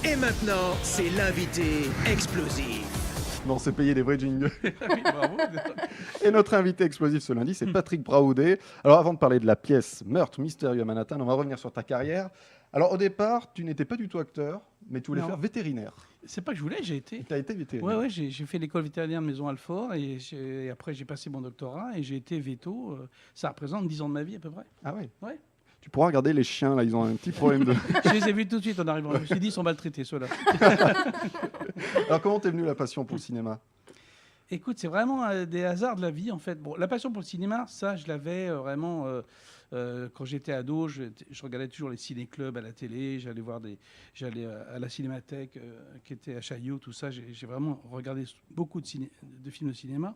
Et maintenant, c'est l'invité explosif. Non, c'est payer des vrais jingles. Oui, bravo. Et notre invité explosif ce lundi, c'est Patrick Braoudé. Alors avant de parler de la pièce Meurtre mystérieux à Manhattan, on va revenir sur ta carrière. Alors au départ, tu n'étais pas du tout acteur, mais tu voulais Non. faire vétérinaire. C'est pas que je voulais, j'ai été. Tu as été vétérinaire. Ouais, j'ai fait l'école vétérinaire de Maison-Alfort et après j'ai passé mon doctorat et j'ai été veto. Ça représente 10 ans de ma vie à peu près. Ah ouais. Ouais. Tu pourras regarder les chiens, là, ils ont un petit problème de... Je les ai vus tout de suite en arrivant. Je me suis dit, ils sont maltraités ceux-là. Alors comment t'es venu la passion pour le cinéma? Écoute, c'est vraiment des hasards de la vie en fait. Bon, la passion pour le cinéma, ça, je l'avais vraiment quand j'étais ado. Je regardais toujours les ciné-clubs à la télé. J'allais à la Cinémathèque qui était à Chaillot, tout ça. J'ai vraiment regardé beaucoup de films de cinéma.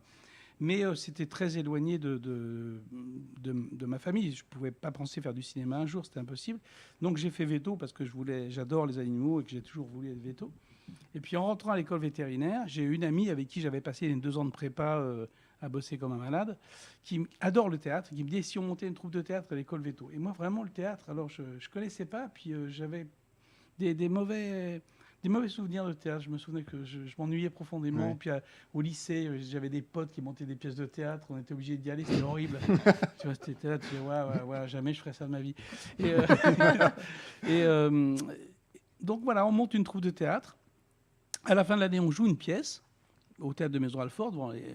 Mais c'était très éloigné de ma famille. Je ne pouvais pas penser faire du cinéma un jour, c'était impossible. Donc j'ai fait veto parce que j'adore les animaux et que j'ai toujours voulu être veto. Et puis en rentrant à l'école vétérinaire, j'ai une amie avec qui j'avais passé les 2 ans de prépa à bosser comme un malade, qui adore le théâtre, qui me dit si on montait une troupe de théâtre à l'école véto. Et moi vraiment le théâtre, alors je ne connaissais pas, puis j'avais des mauvais souvenirs de théâtre. Je me souvenais que je m'ennuyais profondément. Ouais. Puis au lycée, j'avais des potes qui montaient des pièces de théâtre. On était obligés d'y aller. C'était horrible. Tu vois, c'était là. Tu dis, ouais, jamais je ferais ça de ma vie. Et, donc voilà, on monte une troupe de théâtre. À la fin de l'année, on joue une pièce au théâtre de Maison-Alfort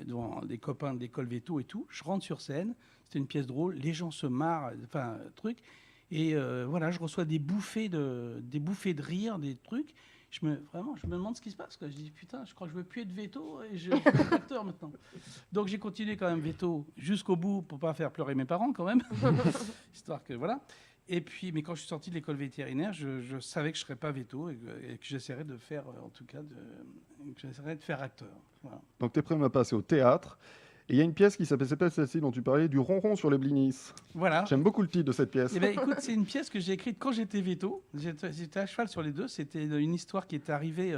devant des copains de l'école Véto et tout. Je rentre sur scène. C'était une pièce drôle. Les gens se marrent. Enfin, truc. Et voilà, je reçois des bouffées de rire, des trucs. Je me demande ce qui se passe, quoi. Je dis, putain, je crois que je veux plus être veto et je veux être acteur maintenant. Donc j'ai continué quand même veto jusqu'au bout pour pas faire pleurer mes parents quand même. Histoire que, voilà. Et puis, mais quand je suis sorti de l'école vétérinaire, je savais que je serais pas veto et que j'essaierais de faire, en tout cas, j'essaierais de faire acteur. Voilà. Donc t'es prêt à me passer au théâtre. Et il y a une pièce qui s'appelle, c'est pas celle-ci dont tu parlais, du ronron sur les blinis. Voilà. J'aime beaucoup le titre de cette pièce. Eh ben, écoute, c'est une pièce que j'ai écrite quand j'étais veto. J'étais à cheval sur les deux. C'était une histoire qui est arrivée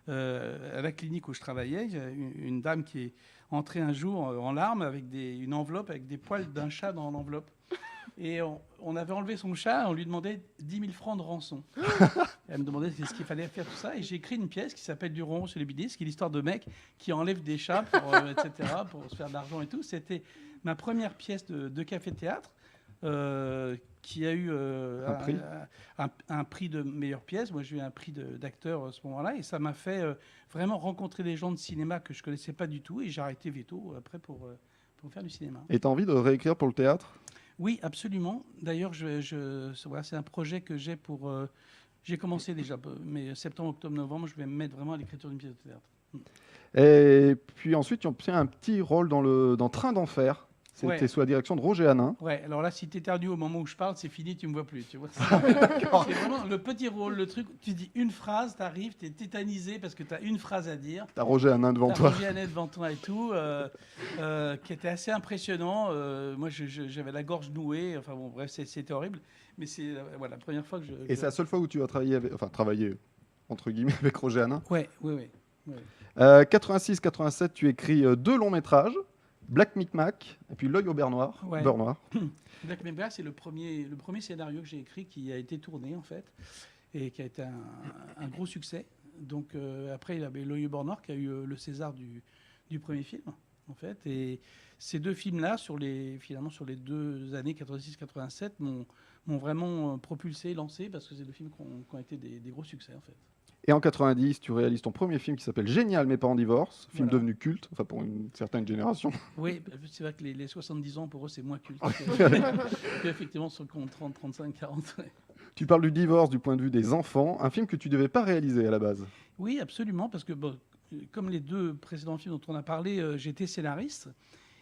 à la clinique où je travaillais. Il y a une dame qui est entrée un jour en larmes avec une enveloppe avec des poils d'un chat dans l'enveloppe. Et on avait enlevé son chat, on lui demandait 10 000 francs de rançon. Elle me demandait ce qu'il fallait faire, tout ça. Et j'ai écrit une pièce qui s'appelle Du ronron sur les bidets, qui est l'histoire de mecs qui enlèvent des chats, etc., pour se faire de l'argent et tout. C'était ma première pièce de café-théâtre qui a eu un prix de meilleure pièce. Moi, j'ai eu un prix d'acteur à ce moment-là. Et ça m'a fait vraiment rencontrer des gens de cinéma que je ne connaissais pas du tout. Et j'ai arrêté veto après pour faire du cinéma. Et t'as envie de réécrire pour le théâtre? Oui, absolument. D'ailleurs, voilà, c'est un projet que j'ai pour... j'ai commencé déjà, mais septembre, octobre, novembre, je vais me mettre vraiment à l'écriture d'une pièce de théâtre. Et puis ensuite, tu obtiens un petit rôle dans Train d'enfer. C'était Ouais. sous la direction de Roger Hanin. Ouais, alors là, si tu éternues au moment où je parle, c'est fini, tu me vois plus. Tu vois. C'est vraiment le petit rôle, le truc. Tu dis une phrase, tu arrives, tu es tétanisé parce que tu as une phrase à dire. T'as Roger Hanin devant T'as toi. Roger Hanin devant toi et tout, qui était assez impressionnant. Moi, j'avais la gorge nouée. Enfin bon, bref, c'était horrible. Mais c'est voilà, la première fois que Et c'est la seule fois où tu as travaillé, travaillé entre guillemets avec Roger Hanin. Ouais. 86-87, tu écris 2 longs métrages, Black Micmac et puis L'œil au beurre noir. Ouais. Beurre noir. Black Mamba, c'est le premier scénario que j'ai écrit qui a été tourné en fait et qui a été un gros succès. Donc après, il y avait L'œil au beurre noir qui a eu le César du premier film en fait. Et ces 2 films-là, finalement sur les 2 années 86-87, m'ont vraiment propulsé, lancé parce que c'est 2 films qui ont été des gros succès en fait. Et en 90, tu réalises ton premier film qui s'appelle Génial, mes parents divorcent, film Voilà. devenu culte, enfin pour une certaine génération. Oui, c'est vrai que les 70 ans, pour eux, c'est moins culte. Effectivement, sur le compte 30, 35, 40. Ouais. Tu parles du divorce du point de vue des enfants, un film que tu devais pas réaliser à la base. Oui, absolument, parce que comme les 2 précédents films dont on a parlé, j'étais scénariste.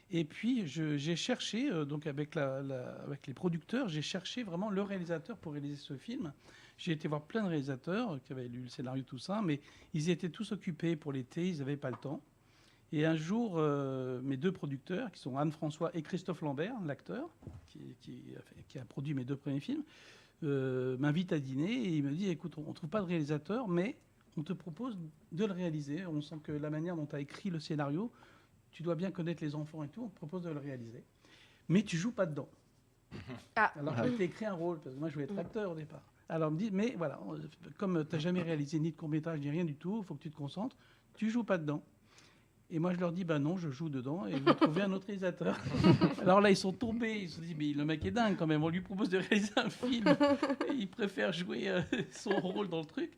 Et puis, j'ai cherché, donc avec les producteurs, j'ai cherché vraiment le réalisateur pour réaliser ce film. J'ai été voir plein de réalisateurs qui avaient lu le scénario, tout ça, mais ils étaient tous occupés pour l'été, ils n'avaient pas le temps. Et un jour, mes 2 producteurs, qui sont Anne-François et Christophe Lambert, l'acteur, qui a produit mes 2 premiers films, m'invitent à dîner et il me dit, écoute, on ne trouve pas de réalisateur, mais on te propose de le réaliser. On sent que la manière dont tu as écrit le scénario, tu dois bien connaître les enfants et tout, on te propose de le réaliser. Mais tu joues pas dedans. Ah. Alors j'ai écrit un rôle, parce que moi je voulais être acteur au départ. Alors, on me dit, mais voilà, comme tu n'as jamais réalisé ni de court-métrage, ni rien du tout, il faut que tu te concentres, tu joues pas dedans. Et moi, je leur dis, bah non, je joue dedans et vous trouvez un autre réalisateur. Alors là, ils sont tombés, ils se sont dit, mais le mec est dingue quand même, on lui propose de réaliser un film, et il préfère jouer son rôle dans le truc.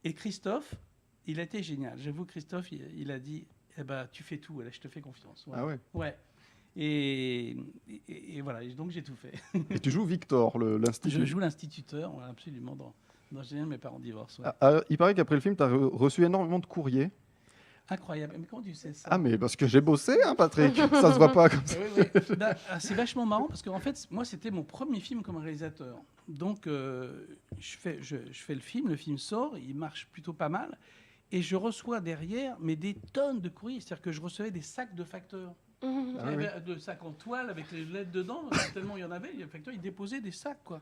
Et Christophe, il a été génial. J'avoue, Christophe, il a dit, eh ben, tu fais tout, là, je te fais confiance. Voilà. Ah ouais. Ouais. Et voilà, et donc j'ai tout fait. Et tu joues Victor, l'institut. Je joue l'instituteur, voilà, absolument, dans Génial, mes parents divorcent. Ouais. Il paraît qu'après le film, tu as reçu énormément de courriers. Incroyable. Mais comment tu sais ça? Ah, mais parce que j'ai bossé, hein, Patrick. Ça se voit pas comme ça. Oui, oui. Bah, c'est vachement marrant parce qu'en fait, moi, c'était mon premier film comme réalisateur. Donc, je fais le film sort, il marche plutôt pas mal. Et je reçois derrière mais des tonnes de courriers. C'est-à-dire que je recevais des sacs de facteurs. Ah, Il y oui. avait de sacs en toile avec les lettres dedans, tellement il y en avait. Les facteurs, ils déposaient des sacs, quoi.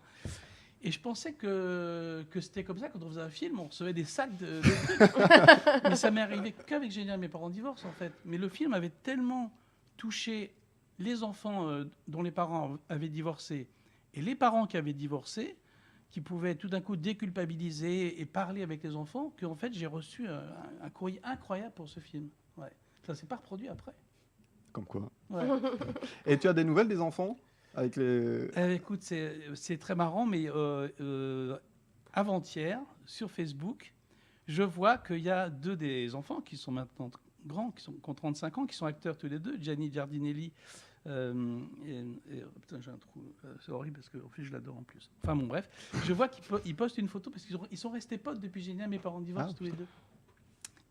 Et je pensais que c'était comme ça quand on faisait un film, on recevait des sacs de trucs. Mais ça m'est arrivé qu'avec Génial, mes parents divorcent, en fait. Mais le film avait tellement touché les enfants dont les parents avaient divorcé et les parents qui avaient divorcé, qui pouvaient tout d'un coup déculpabiliser et parler avec les enfants, qu'en fait, j'ai reçu un courrier incroyable pour ce film. Ouais. Ça s'est pas reproduit après. Comme quoi. Ouais. Et tu as des nouvelles des enfants avec les... Écoute, c'est très marrant, mais avant-hier, sur Facebook, je vois qu'il y a deux des enfants qui sont maintenant grands, qui ont 35 ans, qui sont acteurs tous les deux, Gianni Giardinelli. Putain, j'ai un trou, c'est horrible parce que en fait, je l'adore en plus. Enfin bon, bref, je vois qu'ils postent une photo parce qu'ils sont restés potes depuis Génial, mes parents divorcent tous les deux.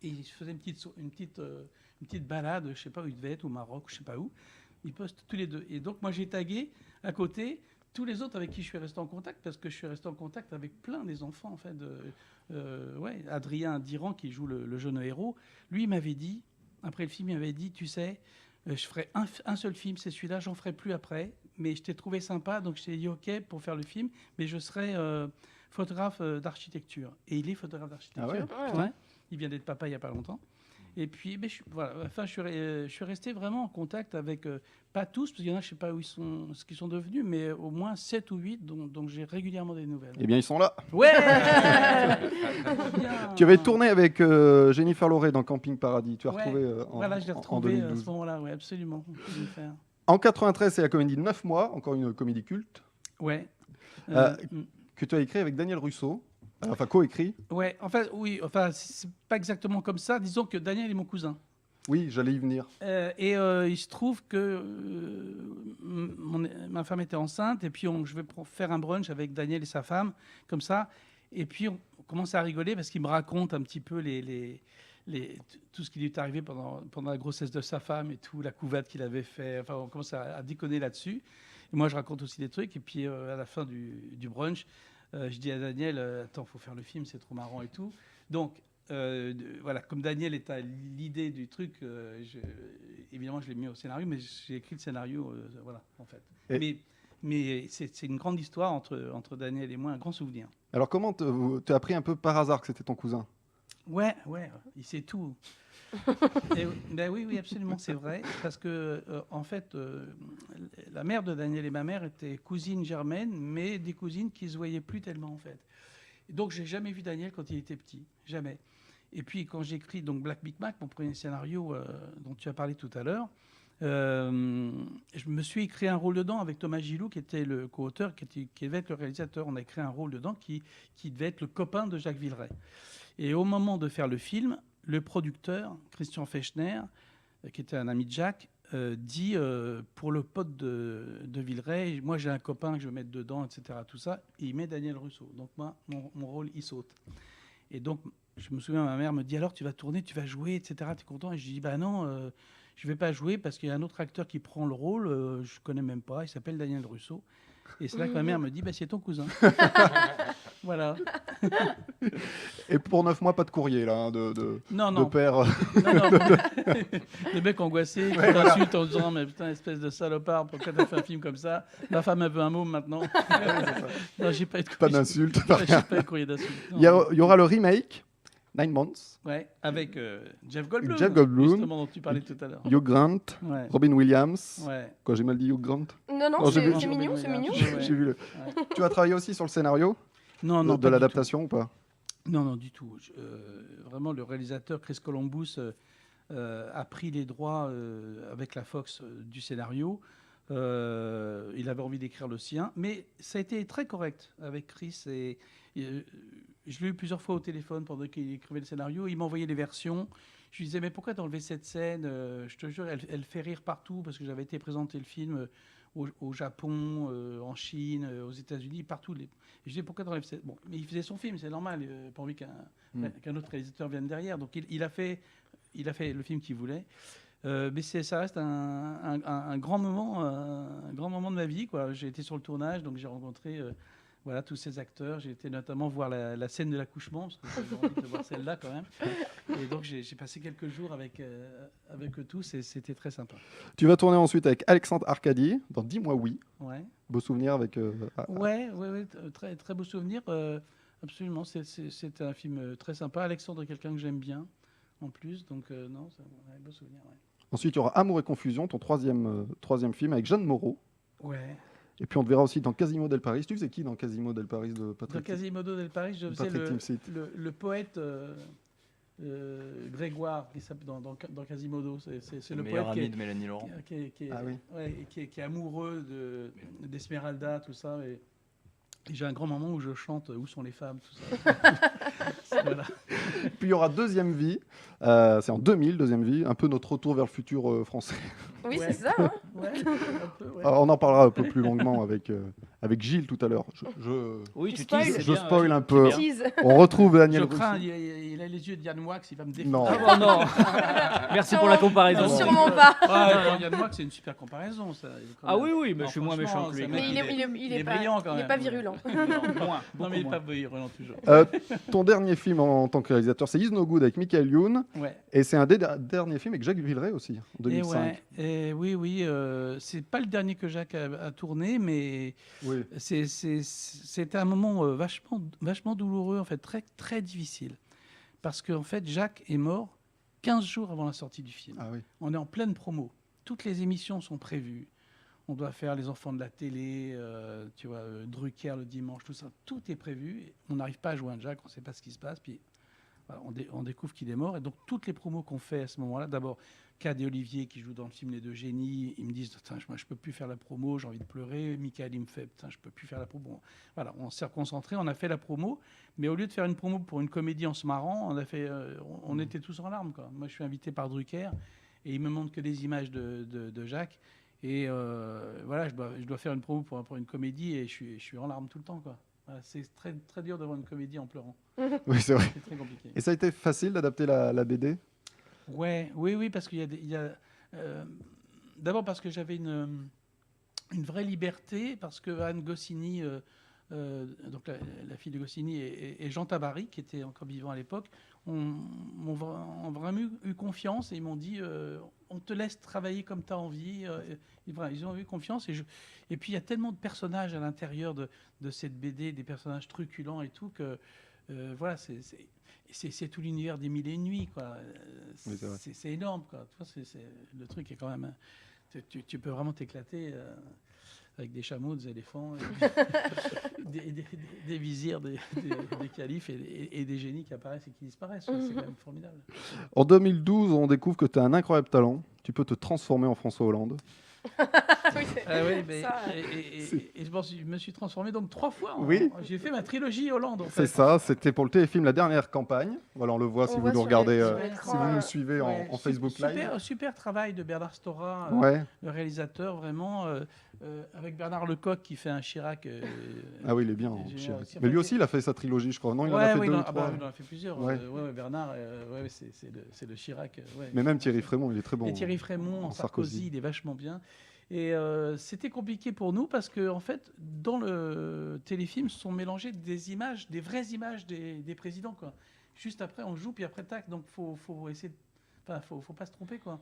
Et ils faisaient une petite balade, je sais pas où ils devaient être, au Maroc, je sais pas où. Ils postent tous les deux. Et donc, moi, j'ai tagué à côté tous les autres avec qui je suis resté en contact, parce que je suis resté en contact avec plein des enfants, en fait. Ouais, Adrien Diran, qui joue le jeune héros, lui, il m'avait dit, après le film, il m'avait dit, tu sais, je ferai un seul film, c'est celui-là, j'en ferai plus après, mais je t'ai trouvé sympa, donc je t'ai dit OK pour faire le film, mais je serai photographe d'architecture. Et il est photographe d'architecture. Ah ouais. Ouais. Il vient d'être papa il n'y a pas longtemps. Et puis, voilà, enfin, je suis resté vraiment en contact avec, pas tous, parce qu'il y en a, je ne sais pas où ils sont, ce qu'ils sont devenus, mais au moins 7 ou 8, donc j'ai régulièrement des nouvelles. Eh bien, ils sont là. Ouais. Tu avais tourné avec Jennifer Loré dans Camping Paradis. Tu as Ouais. retrouvé Voilà, je l'ai en retrouvé à 2012. ce moment-là, oui, absolument. Je vais le faire. En 93, c'est la comédie 9 mois, encore une comédie culte, Ouais. que tu as écrit avec Daniel Russo. Enfin, co-écrit. Ouais, enfin, oui, enfin, c'est pas exactement comme ça. Disons que Daniel est mon cousin. Oui, j'allais y venir. Il se trouve que ma femme était enceinte et puis je vais faire un brunch avec Daniel et sa femme, comme ça. Et puis on commence à rigoler parce qu'il me raconte un petit peu tout ce qui lui est arrivé pendant la grossesse de sa femme et tout, la couvade qu'il avait fait. Enfin, on commence à déconner là-dessus. Et moi, je raconte aussi des trucs. Et puis à la fin du brunch, je dis à Daniel, attends, faut faire le film, c'est trop marrant et tout. Donc, voilà, comme Daniel est à l'idée du truc, évidemment, je l'ai mis au scénario, mais j'ai écrit le scénario, voilà, en fait. Mais c'est une grande histoire entre Daniel et moi, un grand souvenir. Alors, comment tu as appris un peu par hasard que c'était ton cousin? Ouais, il sait tout. Ben oui, absolument, c'est vrai. Parce que, en fait, la mère de Daniel et ma mère étaient cousines germaines, mais des cousines qui se voyaient plus tellement, en fait. Et donc, j'ai jamais vu Daniel quand il était petit. Jamais. Et puis, quand j'écris donc Black Big Mac, mon premier scénario dont tu as parlé tout à l'heure, je me suis écrit un rôle dedans avec Thomas Gilou, qui était le co-auteur, qui devait être le réalisateur. On a écrit un rôle dedans qui devait être le copain de Jacques Villeray. Et au moment de faire le film, le producteur, Christian Fechner, qui était un ami de Jacques, dit pour le pote de Villeray, moi j'ai un copain que je vais mettre dedans, etc. Tout ça, et il met Daniel Russo. Donc moi, mon rôle, il saute. Et donc, je me souviens, ma mère me dit, alors tu vas tourner, tu vas jouer, etc. Tu es content? Et je dis, bah non, je ne vais pas jouer parce qu'il y a un autre acteur qui prend le rôle, je ne connais même pas, il s'appelle Daniel Russo. Et c'est là que ma mère me dit, bah, c'est ton cousin. Voilà. Et pour 9 mois, pas de courrier, là, hein, Non. de père. Non. Le mec angoissé qui t'insulte en disant, mais putain, espèce de salopard, pourquoi t'as fait un film comme ça? Ma femme a veut un mot maintenant. Non, j'ai pas eu de courrier. Pas d'insulte. J'ai pas eu de courrier d'insulte. Il y aura le remake, 9 Months, Ouais, avec Jeff Goldblum. Jeff Goldblum. Justement, dont tu parlais tout à l'heure. Hugh Grant, Ouais. Robin Williams. Ouais. Quoi, j'ai mal dit Hugh Grant? Non, Non, j'ai vu- c'est mignon, c'est mignon. Ouais. J'ai vu le... Tu as travaillé aussi sur le scénario? Non, de non, pas du l'adaptation ou pas? tout. Non, non, du tout. Vraiment, le réalisateur Chris Columbus a pris les droits avec la Fox du scénario. Il avait envie d'écrire le sien, mais ça a été très correct avec Chris. Et, je l'ai eu plusieurs fois au téléphone pendant qu'il écrivait le scénario. Il m'envoyait les versions. Je lui disais, mais pourquoi t'as enlevé cette scène? Je te jure, elle fait rire partout parce que j'avais été présenter le film au Japon, en Chine, aux États-Unis, partout. Et je disais, pourquoi t'enlèves cette... Bon, mais il faisait son film, c'est normal, pas envie qu'un autre réalisateur vienne derrière. Donc il a fait le film qu'il voulait. Mais ça reste un grand moment de ma vie, quoi. J'ai été sur le tournage, donc j'ai rencontré voilà, tous ces acteurs. J'ai été notamment voir la scène de l'accouchement, parce que j'avais envie de voir celle-là quand même. Et donc j'ai passé quelques jours avec eux tous et c'était très sympa. Tu vas tourner ensuite avec Alexandre Arcadi dans Dis-moi oui. Ouais. Beau souvenir avec... Ouais, très, très beau souvenir. Absolument, c'est un film très sympa. Alexandre est quelqu'un que j'aime bien, en plus. Donc non, c'est un beau souvenir, ouais. Ensuite, il y aura Amour et Confusion, ton troisième film avec Jeanne Moreau. Ouais. Et puis on te verra aussi dans Quasimodo del Paris. Tu faisais qui dans Quasimodo del Paris de Dans Patrick Quasimodo del Paris, je faisais Patrick Timsit. le poète Grégoire qui s'appelle dans Quasimodo. C'est le meilleur poète ami de Mélanie Laurent. Ah oui. qui est amoureux d'Esmeralda, tout ça. Et j'ai un grand moment où je chante Où sont les femmes, tout ça. Voilà. Puis il y aura Deuxième Vie. C'est en 2000, Deuxième Vie. Un peu notre retour vers le futur français. Oui, Ouais. c'est ça. Hein. Ouais, un peu, ouais. Alors, on en parlera un peu plus longuement avec Gilles tout à l'heure. Oui, Tu tu spoil. teases, c'est Je bien, spoil ouais. un peu. C'est bien. Tease. On retrouve Je Daniel crains, Rousseau. il a les yeux de Yann Moix, il va me défendre. Non. Ah bon, non. Merci pour la comparaison. Non, Sûrement pas. Yann Moix, c'est une super comparaison. Ça. Ah oui, oui, mais Non, je suis moins méchant franchement, que lui. c'est Mais mec, il est pas brillant quand il est même. pas virulent. Moins, Non, mais il est beaucoup pas moins. virulent toujours. Ton dernier film en tant que réalisateur, c'est Is No Good avec Michael Youn. Ouais. Et c'est un des derniers films avec Jacques Villeray aussi, en 2005. Oui, c'est pas le dernier que Jacques a tourné, mais Oui. c'était un moment vachement douloureux, en fait, très, très difficile. Parce qu'en fait, Jacques est mort 15 jours avant la sortie du film. Ah oui. On est en pleine promo. Toutes les émissions sont prévues. On doit faire Les Enfants de la télé, tu vois, Drucker le dimanche, tout ça. Tout est prévu. On n'arrive pas à joindre Jacques, on ne sait pas ce qui se passe. Puis voilà, on découvre qu'il est mort. Et donc, toutes les promos qu'on fait à ce moment-là, d'abord, Cad et Olivier qui jouent dans le film Les Deux Génies, ils me disent moi, je ne peux plus faire la promo, j'ai envie de pleurer. Michael, il me fait je ne peux plus faire la promo. Bon, voilà, on s'est reconcentré, on a fait la promo. Mais au lieu de faire une promo pour une comédie en se marrant, on était tous en larmes, quoi. Moi, je suis invité par Drucker et il me montre que des images de Jacques. Et voilà, je dois faire une promo pour une comédie et je suis en larmes tout le temps, quoi. Voilà, c'est très, très dur de voir une comédie en pleurant. Oui, c'est vrai. C'est très compliqué. Et ça a été facile d'adapter la BD? Oui, parce qu'il y a d'abord parce que j'avais une vraie liberté, parce que Anne Goscinny, donc la fille de Goscinny, et Jean Tabary, qui était encore vivant à l'époque, ont vraiment eu confiance et ils m'ont dit on te laisse travailler comme tu as envie. Et voilà, ils ont eu confiance. Et puis il y a tellement de personnages à l'intérieur de cette BD, des personnages truculents et tout, que voilà, c'est tout l'univers des Mille et une nuits, quoi. Oui, c'est vrai. C'est énorme, quoi. Tu vois, le truc est quand même. Tu peux vraiment t'éclater avec des chameaux, des éléphants, des vizirs, des califes et des génies qui apparaissent et qui disparaissent. C'est quand même formidable. En 2012, on découvre que tu as un incroyable talent. Tu peux te transformer en François Hollande. Oui, c'est- Oui, mais, ça, et je me suis transformé donc 3 fois. Oui. J'ai fait ma trilogie Hollande, en C'est fait. ça, c'était pour le téléfilm La Dernière Campagne. Voilà, on le voit On si vous voit nous sur regardez, sur si l'écran, vous nous suivez Ouais, en Facebook Live. Super travail de Bernard Stora, Ouais. le réalisateur, vraiment, avec Bernard Lecoq qui fait un Chirac. Ah oui, il est bien. génial Chirac. aussi. Mais lui aussi, il a fait sa trilogie, je crois. Non, il en a fait deux ou trois. il en a fait plusieurs. Ouais. Bernard, c'est le Chirac. Ouais. Mais même Thierry Frémont, il est très bon. Et Thierry Frémont en Sarkozy, il est vachement bien. Et c'était compliqué pour nous parce que en fait, dans le téléfilm, se sont mélangées des images, des vraies images des présidents, quoi. Juste après, on joue, puis après, tac. Donc, faut essayer, faut pas se tromper, quoi.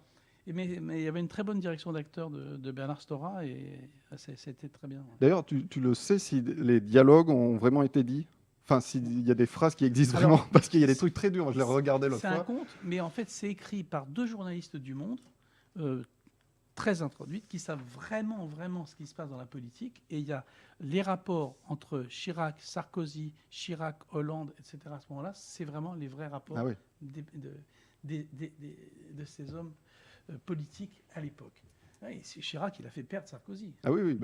Mais il y avait une très bonne direction d'acteur de Bernard Stora et c'était très bien. Ouais. D'ailleurs, tu le sais si les dialogues ont vraiment été dits? Enfin, s'il y a des phrases qui existent Alors, vraiment, parce qu'il y a des trucs très durs. Je les regardais l'autre C'est un fois. conte, mais en fait, c'est écrit par 2 journalistes du Monde. très introduites, qui savent vraiment, vraiment ce qui se passe dans la politique. Et il y a les rapports entre Chirac, Sarkozy, Chirac, Hollande, etc. À ce moment-là, c'est vraiment les vrais rapports Ah oui. de ces hommes politiques à l'époque. Ouais, c'est Chirac, il a fait perdre Sarkozy. Ah oui, oui.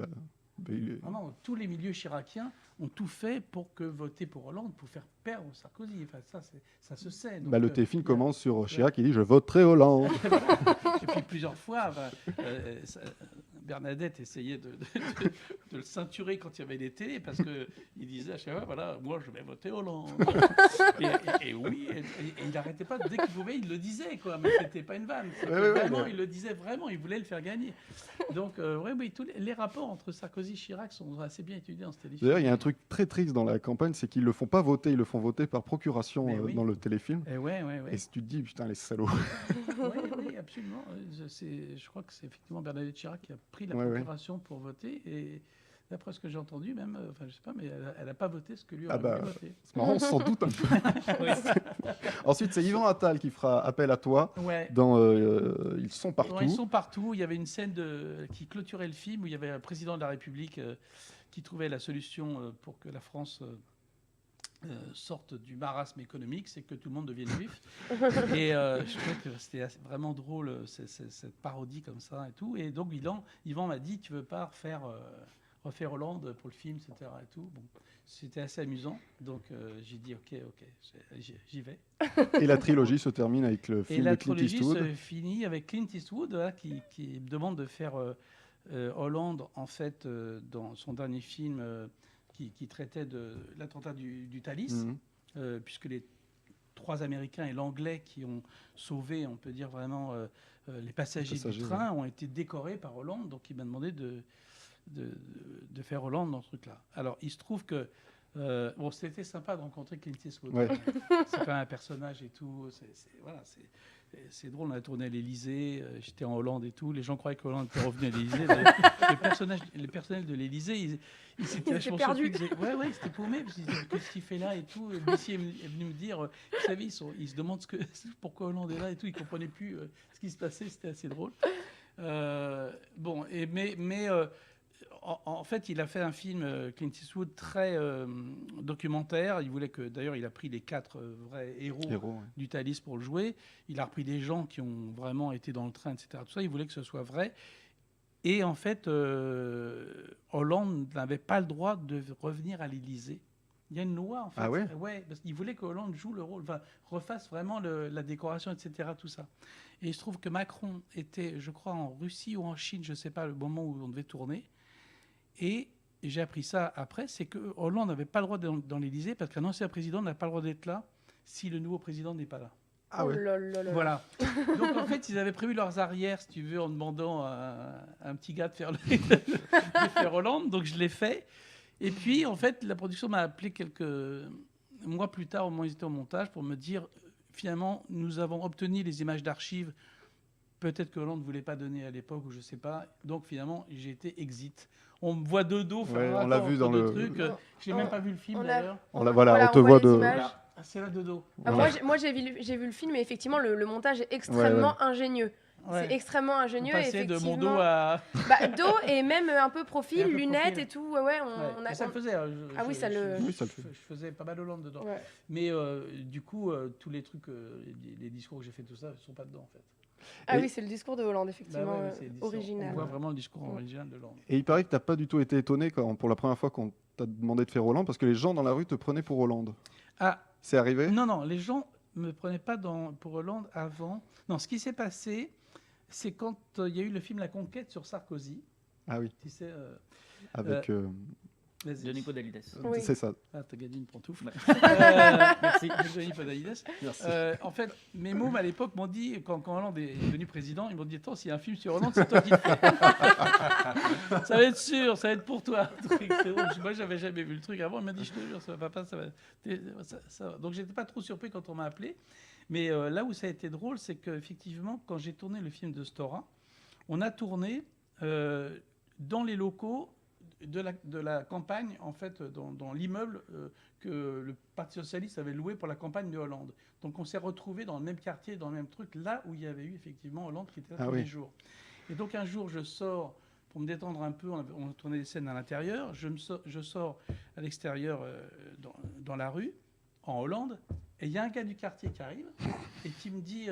Il est- Vraiment, tous les milieux chiraciens ont tout fait pour que voter pour Hollande, pour faire perdre Sarkozy. Enfin, ça se sait. Donc, le téléfilm il y a- commence sur Chirac qui dit je voterai Hollande. Et puis plusieurs fois, Bernadette essayait de le ceinturer quand il y avait des télés, parce qu'il disait à chaque fois, voilà, moi je vais voter Hollande. et oui, et il n'arrêtait pas, dès qu'il pouvait, il le disait, quoi, mais c'était pas une vanne. Vraiment, il le disait vraiment, il voulait le faire gagner. Donc, oui, tous les rapports entre Sarkozy et Chirac sont assez bien étudiés dans ce téléfilm. D'ailleurs, il y a un truc très triste dans la campagne, c'est qu'ils le font pas voter, ils le font voter par procuration Mais oui. dans le téléfilm. Et ouais. Et si tu te dis, putain, les salauds. Oui, absolument. Je crois que c'est effectivement Bernadette Chirac qui a pris la Ouais, ouais. procuration pour voter. Et d'après ce que j'ai entendu, même, enfin, je sais pas, mais elle n'a pas voté ce que lui Ah aurait bah, voulu voter. C'est marrant, on s'en doute un peu. Ensuite, c'est Yvan Attal qui fera appel à toi Ouais. dans Ils sont partout. Ouais, ils sont partout. Il y avait une scène qui clôturait le film où il y avait un président de la République qui trouvait la solution pour que la France sorte du marasme économique, c'est que tout le monde devienne juif. Et je trouvais que c'était vraiment drôle, cette parodie comme ça et tout. Et donc Yvan m'a dit, tu veux pas refaire Hollande pour le film, etc. Et tout. Bon, c'était assez amusant. Donc j'ai dit, ok, j'y vais. Et la trilogie se termine avec le Et film la de Clint trilogie Eastwood. se finit avec Clint Eastwood qui me demande de faire Hollande, en fait, dans son dernier film qui traitait de l'attentat du Thalys, Mhm. puisque les 3 Américains et l'Anglais qui ont sauvé, on peut dire vraiment, les passagers du train ont été décorés par Hollande. Donc il m'a demandé de faire Hollande dans ce truc-là. Alors il se trouve que c'était sympa de rencontrer Clint Eastwood. Ouais. C'est quand même un personnage et tout. C'est drôle, on a tourné à l'Élysée, j'étais en Hollande et tout. Les gens croyaient que Hollande était revenu à l'Élysée. Les personnels de l'Élysée, ils s'étaient vachement surpris. Ils disaient, ouais, ils s'étaient paumés. Ils disaient, qu'est-ce qu'il fait là et tout. Et Messi est venu me dire, vous savez, ils se demandent pourquoi Hollande est là et tout. Ils ne comprenaient plus ce qui se passait. C'était assez drôle. En fait, il a fait un film, Clint Eastwood, très documentaire. Il voulait que, d'ailleurs, il a pris les 4 vrais héros ouais. du Thalys pour le jouer. Il a repris des gens qui ont vraiment été dans le train, etc. Tout ça, il voulait que ce soit vrai. Et en fait, Hollande n'avait pas le droit de revenir à l'Élysée. Il y a une loi, en fait. Ah ouais ? Ouais, parce qu'il voulait que Hollande joue le rôle, refasse vraiment la décoration, etc. Tout ça. Et il se trouve que Macron était, je crois, en Russie ou en Chine, je ne sais pas, le moment où on devait tourner. Et j'ai appris ça après, c'est que Hollande n'avait pas le droit d'être dans l'Élysée parce qu'un ancien président n'a pas le droit d'être là si le nouveau président n'est pas là. Ah ouais. Voilà. Donc en fait, ils avaient prévu leurs arrières, si tu veux, en demandant à un petit gars de faire Hollande. Donc je l'ai fait. Et puis en fait, la production m'a appelé quelques mois plus tard, au moment où ils étaient au montage, pour me dire finalement, nous avons obtenu les images d'archives. Peut-être que Hollande ne voulait pas donner à l'époque, ou je ne sais pas. Donc finalement, j'ai été exit. On me voit de dos. Ouais, on l'a vu dans le truc. Je n'ai même pas vu le film d'ailleurs. On te voit de. Voilà. Ah, c'est là de dos. Moi, j'ai vu le film et effectivement, le montage est extrêmement ingénieux. Ouais. C'est extrêmement ingénieux. Passer de mon dos à... dos et même un peu profil, lunettes et tout. Ça le faisait. Je faisais pas mal Hollande dedans. Ouais. Mais du coup, tous les trucs, les discours que j'ai fait, tout ça, ne sont pas dedans en fait. Oui, c'est le discours de Hollande, effectivement, original. On voit vraiment le discours original de Hollande. Et il paraît que tu n'as pas du tout été étonné pour la première fois qu'on t'a demandé de faire Hollande, parce que les gens dans la rue te prenaient pour Hollande. Ah. C'est arrivé ? Non, les gens ne me prenaient pas pour Hollande avant. Non, ce qui s'est passé, c'est quand il y a eu le film La Conquête sur Sarkozy. Ah oui. Tu sais, avec... Denis Podalides. Oui. C'est ça. Ah, t'as gagné une pantoufle. Merci. Denis Podalides. Merci. En fait, mes mômes à l'époque m'ont dit, quand Hollande est devenu président, ils m'ont dit, attends, s'il y a un film sur Hollande, c'est toi qui le fais. Ça va être sûr, ça va être pour toi. Moi, j'avais jamais vu le truc avant. Il m'a dit, je te jure, ça va pas, ça va. Donc, j'étais pas trop surpris quand on m'a appelé. Mais là où ça a été drôle, c'est qu'effectivement, quand j'ai tourné le film de Stora, on a tourné dans les locaux de la campagne, en fait, dans l'immeuble que le Parti socialiste avait loué pour la campagne de Hollande. Donc on s'est retrouvés dans le même quartier, dans le même truc, là où il y avait eu effectivement Hollande qui était là tous les jours. Et donc un jour, je sors pour me détendre un peu. On tournait des scènes à l'intérieur. Je sors à l'extérieur dans la rue, en Hollande. Et il y a un gars du quartier qui arrive et qui me dit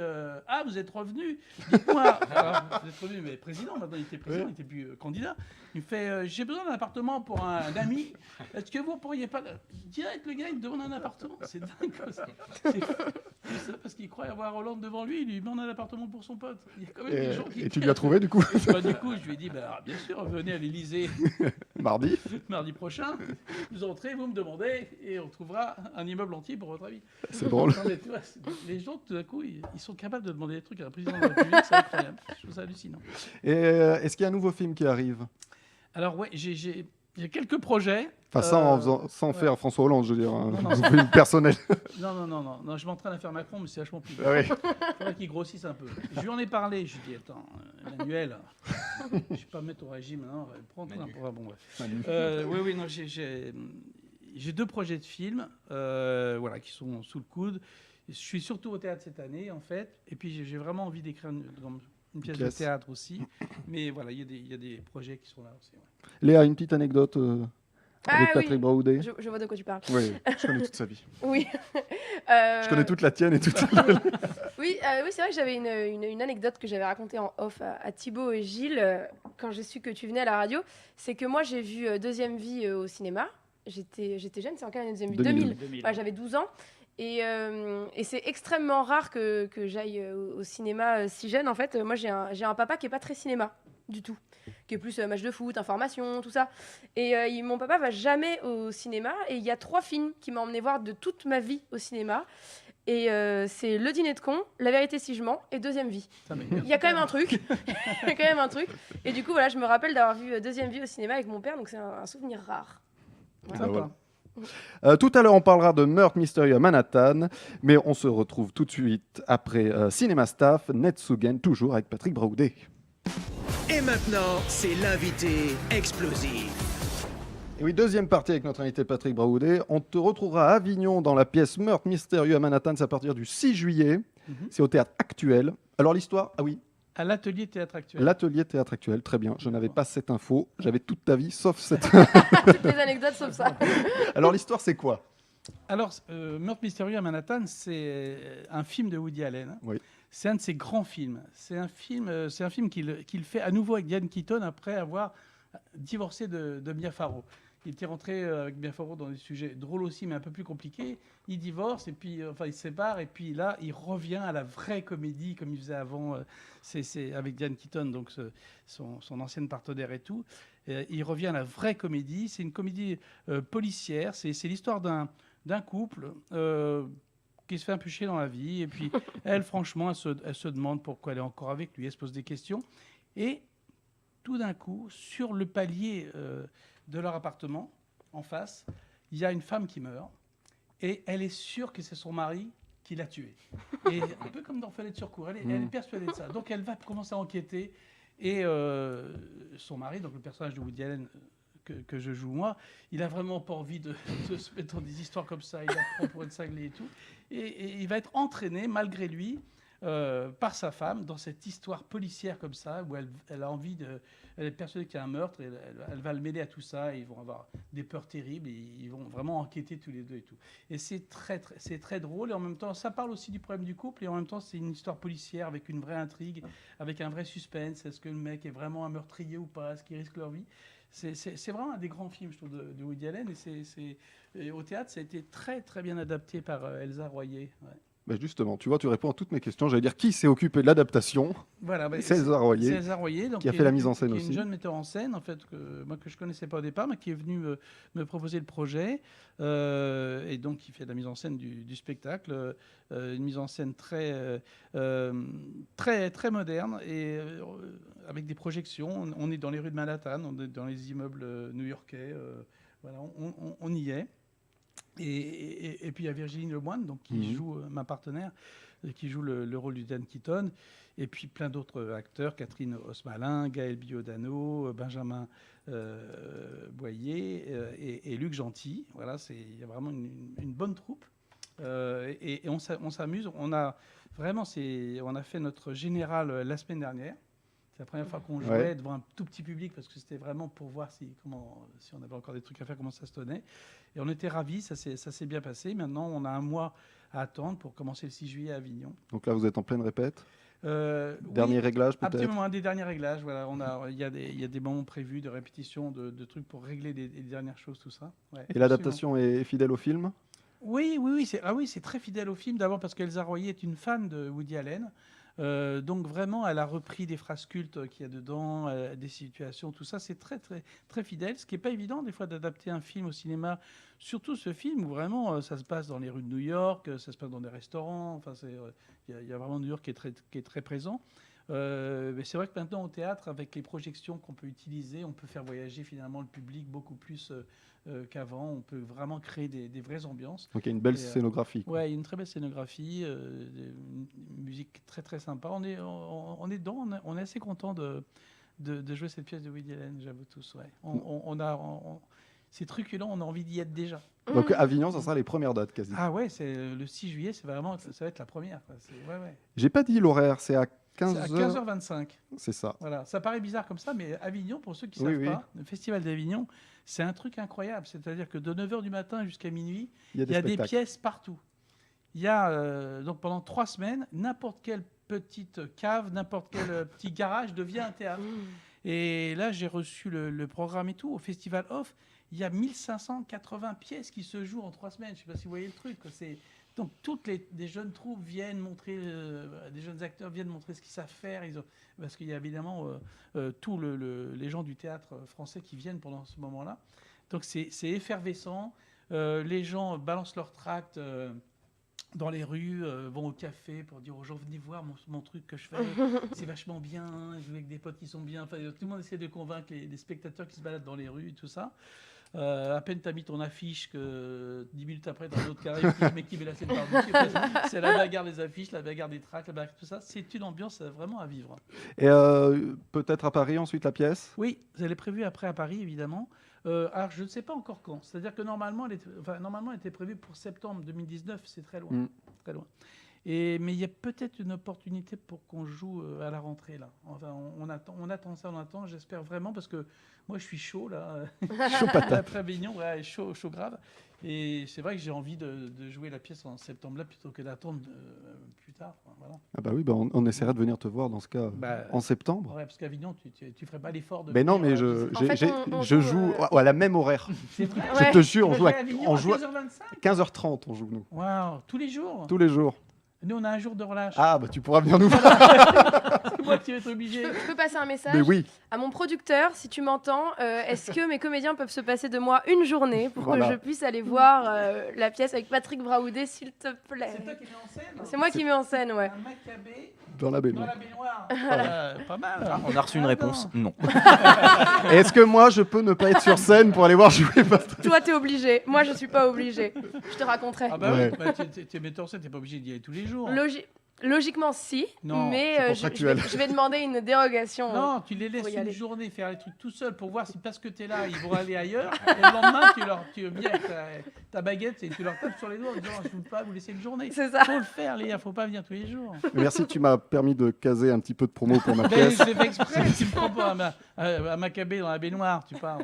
Ah, vous êtes revenu. Dites-moi. Alors, vous êtes revenu, mais président, maintenant il était président, il n'était plus candidat. Il me fait J'ai besoin d'un appartement pour un ami. Est-ce que vous pourriez pas. Direct, le gars, il me demande un appartement. C'est dingue, quoi. C'est ça, parce qu'il croit avoir Hollande devant lui, il lui demande un appartement pour son pote. Il y a quand même des gens qui. Et tu lui as trouvé, du coup? Du coup, je lui ai dit Bien sûr, venez à l'Élysée mardi prochain. Vous entrez, vous me demandez, et on trouvera un immeuble entier pour votre avis. C'est drôle. Non, mais tu vois, les gens, tout d'un coup, ils sont capables de demander des trucs à un président de la République, c'est incroyable. Je trouve ça hallucinant. Et est-ce qu'il y a un nouveau film qui arrive? Alors, ouais, j'ai quelques projets. Enfin, sans faire François Hollande, je veux dire. Non, Un film personnel. Non, je m'entraîne à faire Macron, mais c'est vachement plus. Ah oui. Il faudrait qu'il grossisse un peu. Je lui en ai parlé, je lui ai dit Attends, Emmanuel, je ne vais pas me mettre au régime, non, prends tout un peu. Bon, ouais. Oui, non, j'ai 2 projets de films voilà, qui sont sous le coude. Je suis surtout au théâtre cette année, en fait. Et puis, j'ai vraiment envie d'écrire une pièce de théâtre aussi. Mais voilà, il y a des projets qui sont là aussi. Ouais. Léa, une petite anecdote avec Patrick Braoudé. Je vois de quoi tu parles. Oui, je connais toute sa vie. Oui. Je connais toute la tienne et toute Oui, c'est vrai que j'avais une anecdote que j'avais racontée en off à Thibaut et Gilles quand j'ai su que tu venais à la radio. C'est que moi, j'ai vu Deuxième Vie au cinéma. J'étais jeune, c'est en quelle année Deuxième Vie 2000. Ouais, j'avais 12 ans. Et c'est extrêmement rare que j'aille au cinéma si jeune. En fait, moi, j'ai un papa qui n'est pas très cinéma du tout, qui est plus match de foot, information, tout ça. Et mon papa va jamais au cinéma. Et il y a 3 films qui m'ont emmené voir de toute ma vie au cinéma. Et c'est Le Dîner de con, La Vérité si je mens et Deuxième Vie. Il y a quand même un truc. Il y a quand même un truc. Et du coup, voilà, je me rappelle d'avoir vu Deuxième Vie au cinéma avec mon père. Donc c'est un souvenir rare. Voilà. Sympa. Tout à l'heure, on parlera de Meurtre mystérieux à Manhattan, mais on se retrouve tout de suite après Cinéma Staff, Netsugen, toujours avec Patrick Braoudé. Et maintenant, c'est l'invité explosif. Et oui, deuxième partie avec notre invité Patrick Braoudé. On te retrouvera à Avignon dans la pièce Meurtre mystérieux à Manhattan, c'est à partir du 6 juillet. C'est au Théâtre Actuel. Alors l'histoire, ah oui. À l'atelier Théâtre Actuel. L'atelier Théâtre Actuel, très bien. Je n'avais pas cette info. J'avais toute ta vie, sauf cette. Toutes les anecdotes sauf ça. Alors l'histoire, c'est quoi? Alors, Meurtre mystérieux à Manhattan, c'est un film de Woody Allen. Oui. C'est un de ses grands films. C'est un film qu'il fait à nouveau avec Diane Keaton après avoir divorcé de Mia Farrow. Il était rentré avec Mia Farrow dans des sujets drôles aussi, mais un peu plus compliqués. Il divorce et puis, il se sépare et puis là, il revient à la vraie comédie comme il faisait avant. C'est avec Diane Keaton, donc son ancienne partenaire et tout. Il revient à la vraie comédie. C'est une comédie policière. C'est l'histoire d'un couple qui se fait un peu chier dans la vie. Et puis, elle, franchement, elle se demande pourquoi elle est encore avec lui. Elle se pose des questions. Et tout d'un coup, sur le palier de leur appartement, en face, il y a une femme qui meurt. Et elle est sûre que c'est son mari qui l'a tuée. Et un peu comme dans Fenêtre sur cour, elle est persuadée de ça. Donc, elle va commencer à enquêter. Et son mari, donc le personnage de Woody Allen que je joue moi, il a vraiment pas envie de se mettre dans des histoires comme ça. Il apprend pour être cinglé et tout. Et il va être entraîné, malgré lui, par sa femme, dans cette histoire policière comme ça, où elle a envie elle est persuadée qu'il y a un meurtre, et elle va le mêler à tout ça, et ils vont avoir des peurs terribles, et ils vont vraiment enquêter tous les deux et tout. Et c'est très drôle, et en même temps, ça parle aussi du problème du couple, et en même temps, c'est une histoire policière avec une vraie intrigue, avec un vrai suspense. Est-ce que le mec est vraiment un meurtrier ou pas? Est-ce qu'il risque leur vie? C'est vraiment un des grands films, je trouve, de Woody Allen, et au théâtre, ça a été très, très bien adapté par Elsa Royer. Ouais. Bah justement, tu vois, tu réponds à toutes mes questions. J'allais dire qui s'est occupé de l'adaptation. Voilà, c'est Elsa Royer. C'est Elsa Royer, donc, qui a fait la mise en scène aussi. Qui est une jeune metteur en scène, en fait, que je connaissais pas au départ, mais qui est venue me proposer le projet, et donc qui fait la mise en scène du spectacle, une mise en scène très très moderne, et avec des projections. On est dans les rues de Manhattan, on est dans les immeubles new-yorkais, voilà, on y est. Et puis il y a Virginie Lemoine, donc, qui joue ma partenaire, qui joue le rôle du Dan Keaton, et puis plein d'autres acteurs, Catherine Osmalin, Gaël Biodano, Benjamin Boyer et Luc Gentil. Voilà, il y a vraiment une bonne troupe, et on s'amuse. On a fait notre général la semaine dernière. C'est la première fois qu'on jouait devant un tout petit public parce que c'était vraiment pour voir si on avait encore des trucs à faire, comment ça se tenait. Et on était ravis, ça s'est bien passé. Maintenant, on a un mois à attendre pour commencer le 6 juillet à Avignon. Donc là, vous êtes en pleine répète. Dernier Oui, réglage peut-être. absolument, un des derniers réglages. Voilà, il y a des moments prévus de répétition, de trucs pour régler les dernières choses, tout ça. Ouais, Et l'adaptation est fidèle au film? Oui, c'est très fidèle au film. D'abord parce qu'Elsa Royer est une fan de Woody Allen. Donc vraiment, elle a repris des phrases cultes qu'il y a dedans, des situations, tout ça. C'est très, très, très fidèle. Ce qui n'est pas évident, des fois, d'adapter un film au cinéma. Surtout ce film où vraiment, ça se passe dans les rues de New York, ça se passe dans des restaurants. Enfin, il y a vraiment New York qui est très présent. Mais c'est vrai que maintenant, au théâtre, avec les projections qu'on peut utiliser, on peut faire voyager finalement le public beaucoup plus qu'avant. On peut vraiment créer des vraies ambiances. Donc il y a une belle scénographie. Oui, il y a une très belle scénographie, une musique très très sympa. On est dedans, on est assez content de jouer cette pièce de Woody Allen, j'avoue tous. Ouais. C'est truculent, on a envie d'y être déjà. Donc Avignon, ça sera les premières dates quasi. Ah ouais, c'est le 6 juillet, ça va être la première. Quoi. Ouais. J'ai pas dit l'horaire, c'est à 15h. C'est à 15h25. C'est ça. Voilà, ça paraît bizarre comme ça, mais Avignon, pour ceux qui ne savent pas, le Festival d'Avignon, c'est un truc incroyable. C'est-à-dire que de 9h du matin jusqu'à minuit, il y a des pièces partout. Il y a, donc pendant 3 semaines, n'importe quelle petite cave, n'importe quel petit garage devient un théâtre. Et là, j'ai reçu le programme et tout. Au Festival Off, il y a 1580 pièces qui se jouent en 3 semaines. Je ne sais pas si vous voyez le truc. Donc, des jeunes troupes viennent montrer, des jeunes acteurs viennent montrer ce qu'ils savent faire. Parce qu'il y a évidemment tous les gens du théâtre français qui viennent pendant ce moment-là. Donc, c'est effervescent. Les gens balancent leurs tracts dans les rues, vont au café pour dire aux gens, venez voir mon truc que je fais. C'est vachement bien. Je joue avec des potes qui sont bien. Enfin, tout le monde essaie de convaincre les spectateurs qui se baladent dans les rues et tout ça. À peine tu as mis ton affiche que 10 minutes après, dans l'autre carré, le mec qui met la scène par-dessus. C'est la bagarre des affiches, la bagarre des tracts, la bagarre tout ça. C'est une ambiance vraiment à vivre. Et peut-être à Paris ensuite la pièce? Oui, elle est prévue après à Paris, évidemment. Alors, je ne sais pas encore quand. C'est-à-dire que normalement, elle était prévue pour septembre 2019. C'est très loin. Très loin. Mais il y a peut-être une opportunité pour qu'on joue à la rentrée, là. Enfin, on attend ça, j'espère vraiment, parce que moi, je suis chaud, là. Chaud patate. Après Avignon, ouais, chaud grave. Et c'est vrai que j'ai envie de jouer la pièce en septembre, là, plutôt que d'attendre plus tard. Voilà. Ah bah oui, on essaiera de venir te voir dans ce cas en septembre. Ouais, parce qu'Avignon, tu ferais pas l'effort de... Mais non, mais je joue à la même horaire. C'est vrai. Je te jure, on joue à 15h25. 15h30, on joue, nous. Waouh, tous les jours? Tous les jours. Nous, on a un jour de relâche. Ah, bah tu pourras venir nous voir. C'est moi qui vais être obligé. Je peux passer un message Mais oui. à mon producteur, si tu m'entends. Est-ce que mes comédiens peuvent se passer de moi une journée pour que je puisse aller voir la pièce avec Patrick Braoudé, s'il te plaît? C'est toi qui mets en scène? C'est moi qui mets en scène, ouais. Un macabé Dans la baignoire. Pas mal. On a reçu une réponse. Non. Est-ce que moi, je peux ne pas être sur scène pour aller voir jouer Patrick? Toi, t'es obligé. Moi, je suis pas obligée. Je te raconterai. Ah bah Ouais. oui, bah, t'es metteur en scène, t'es pas obligé d'y aller tous les jours. Logiquement, si. Non, mais c'est contractuel. je vais demander une dérogation. Non, tu les laisses pour y une aller. journée faire les trucs tout seul pour voir si parce que t'es là, ils vont aller ailleurs. Et le lendemain, tu viens avec ta baguette et tu leur tapes sur les doigts en disant je ne peux pas vous laisser une journée. C'est ça. Faut le faire, les gars, faut pas venir tous les jours. Merci, tu m'as permis de caser un petit peu de promo pour ma Ben, pièce. je l'ai fait exprès, tu me prends pas à Macabé dans la baignoire, tu parles.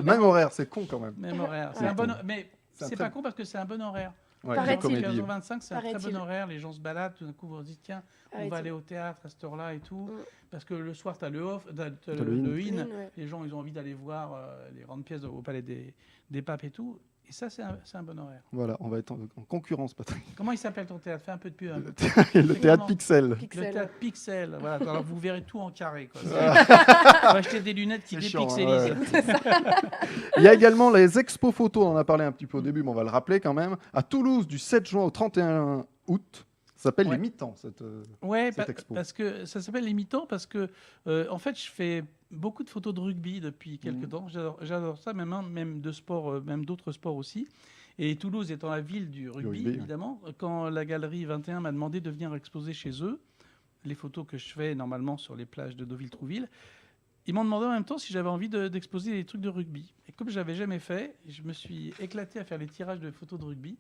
Même horaire, c'est con quand même. Même horaire. C'est Ouais. un bon, mais C'est un c'est très- pas con parce que c'est un bon horaire. Ouais, Paraît-il. une comédie. 15h25, c'est un très Paraît-il. bon horaire. Les gens se baladent, tout d'un coup, vous dites tiens, on va Paraît-il. aller au théâtre à cette heure-là et tout. Parce que le soir, tu as le off, t'as le le in. in. Ouais. Les gens, ils ont envie d'aller voir les grandes pièces au Palais des Papes et tout. Et ça, c'est un bon horaire. Voilà, on va être en concurrence, Patrick. Comment il s'appelle ton théâtre? Fais un peu de pub. Le théâtre Pixel. Le Pixel. théâtre Pixel. Voilà, alors vous verrez tout en carré. Quoi. On va acheter des lunettes qui C'est chiant, dépixelisent. Il y a également les expos photos, on en a parlé un petit peu au début, mais on va le rappeler quand même. À Toulouse, du 7 juin au 31 août. Ça s'appelle Ouais. Les Mi-temps, cette Ouais, cette expo. parce que ça s'appelle les mi-temps parce que en fait je fais beaucoup de photos de rugby depuis quelques temps. J'adore ça, même de sport, même d'autres sports aussi. Et Toulouse étant la ville du rugby, rugby, évidemment, quand la galerie 21 m'a demandé de venir exposer chez eux les photos que je fais normalement sur les plages de Deauville-Trouville, ils m'ont demandé en même temps si j'avais envie d'exposer des trucs de rugby. Et comme je l'avais jamais fait, je me suis éclaté à faire les tirages de photos de rugby.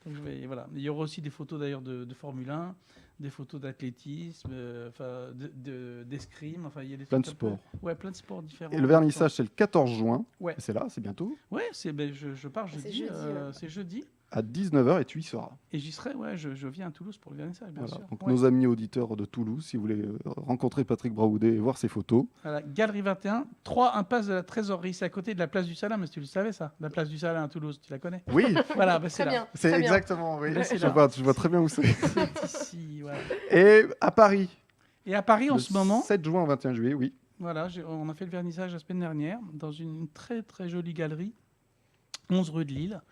Donc, voilà. Il y aura aussi des photos d'ailleurs de Formule 1, des photos d'athlétisme, d'escrime. Enfin, il y a des Plein de trucs un peu- sports. Ouais, plein de sports différents. Et le vernissage, c'est le 14 juin. Ouais. C'est là, c'est bientôt. Ouais, je pars C'est jeudi. jeudi, ouais. C'est jeudi. À 19h, et tu y seras. Et j'y serai, ouais, je viens à Toulouse pour le vernissage, bien Voilà. sûr. Donc, Ouais. nos amis auditeurs de Toulouse, si vous voulez rencontrer Patrick Braoudet et voir ses photos. Voilà, Galerie 21, 3 impasse de la Trésorerie. C'est à côté de la place du Salin, mais tu le savais ça, la place du Salin à Toulouse, tu la connais? Oui, Voilà, bah, c'est Très là. bien. c'est très bien. exactement. Oui. Là, c'est Je là. vois très bien où c'est. C'est ici, voilà. Et à Paris, Et à Paris, en le ce moment, 7 juin au 21 juillet, oui. voilà, on a fait le vernissage la semaine dernière dans une très très jolie galerie, 11 rue de Lille,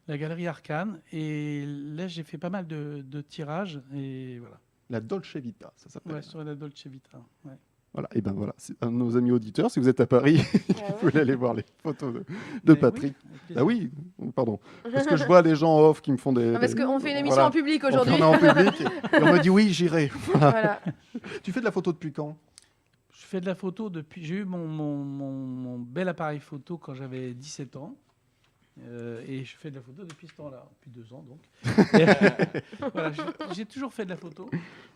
la galerie Arcane. Et là, j'ai fait pas mal de tirages. Et voilà, La Dolce Vita, ça s'appelle. ouais, sur la Dolce Vita. Ouais. Voilà, et ben voilà, c'est un de nos amis auditeurs. Si vous êtes à Paris, vous pouvez aller voir les photos de Mais Patrick. oui, avec plaisir. Ah oui, pardon. Parce que je vois les gens en off qui me font des. Non, parce qu'on fait une émission Voilà. en public On aujourd'hui. fait en public et on me dit oui, j'irai. Voilà. Tu fais de la photo depuis quand? Je fais de la photo depuis. J'ai eu mon bel appareil photo quand j'avais 17 ans. Et je fais de la photo depuis ce temps-là, depuis 2 ans donc. Et, voilà, j'ai toujours fait de la photo,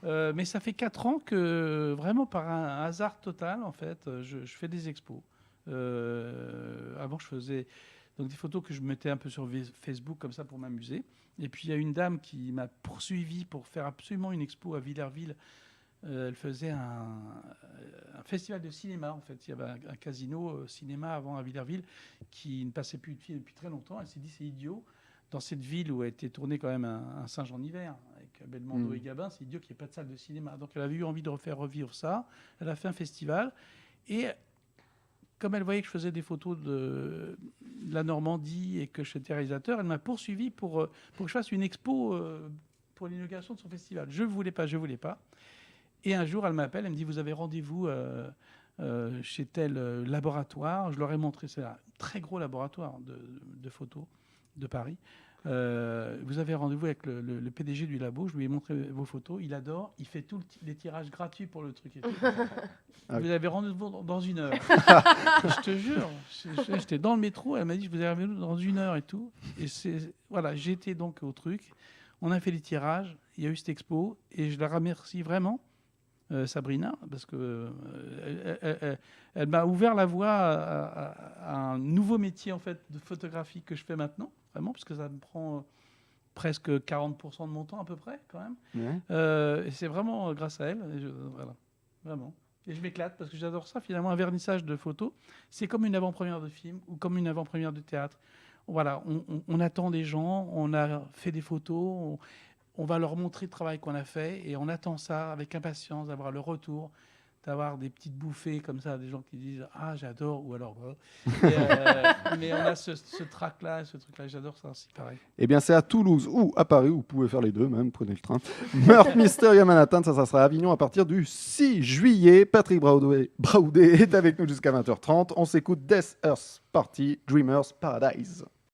mais ça fait 4 ans que, vraiment par un hasard total, en fait, je fais des expos. Avant, je faisais donc des photos que je mettais un peu sur Facebook comme ça pour m'amuser. Et puis il y a une dame qui m'a poursuivi pour faire absolument une expo à Villerville. Elle faisait un festival de cinéma, en fait. Il y avait un casino cinéma avant à Villerville qui ne passait plus de films depuis très longtemps. Elle s'est dit, c'est idiot, dans cette ville où a été tourné quand même un singe en hiver, avec Belmondo et Gabin, c'est idiot qu'il n'y ait pas de salle de cinéma. Donc elle avait eu envie de refaire revivre ça. Elle a fait un festival. Et comme elle voyait que je faisais des photos de la Normandie et que j'étais réalisateur, elle m'a poursuivi pour que je fasse une expo pour l'inauguration de son festival. Je ne voulais pas. Et un jour, elle m'appelle, elle me dit, vous avez rendez-vous chez tel laboratoire. Je leur ai montré, c'est un très gros laboratoire de photos de Paris. Vous avez rendez-vous avec le PDG du labo. Je lui ai montré vos photos. Il adore. Il fait tous les tirages gratuits pour le truc. Et tout. Ah oui. Vous avez rendez-vous dans 1 heure. Je te jure. J'étais dans le métro. Elle m'a dit, je vous ai rendez-vous dans 1 heure et tout. Et voilà, j'étais donc au truc. On a fait les tirages. Il y a eu cette expo. Et je la remercie vraiment. Sabrina, parce que elle m'a ouvert la voie à un nouveau métier en fait de photographie que je fais maintenant, vraiment, parce que ça me prend presque 40% de mon temps à peu près quand même. Ouais. Et c'est vraiment grâce à elle, voilà, vraiment. Et je m'éclate parce que j'adore ça. Finalement, un vernissage de photos, c'est comme une avant-première de film ou comme une avant-première de théâtre. Voilà, on attend des gens, on a fait des photos. On va leur montrer le travail qu'on a fait et on attend ça avec impatience, d'avoir le retour, d'avoir des petites bouffées comme ça, des gens qui disent « Ah, j'adore » ou alors mais on a ce trac-là, ce truc-là, j'adore ça aussi, pareil. Eh bien, c'est à Toulouse ou à Paris, vous pouvez faire les deux même, prenez le train. Meurtre mystérieux à Manhattan, ça sera à Avignon à partir du 6 juillet. Patrick Braoudet est avec nous jusqu'à 20h30. On s'écoute Death Earth Party, Dreamers Paradise.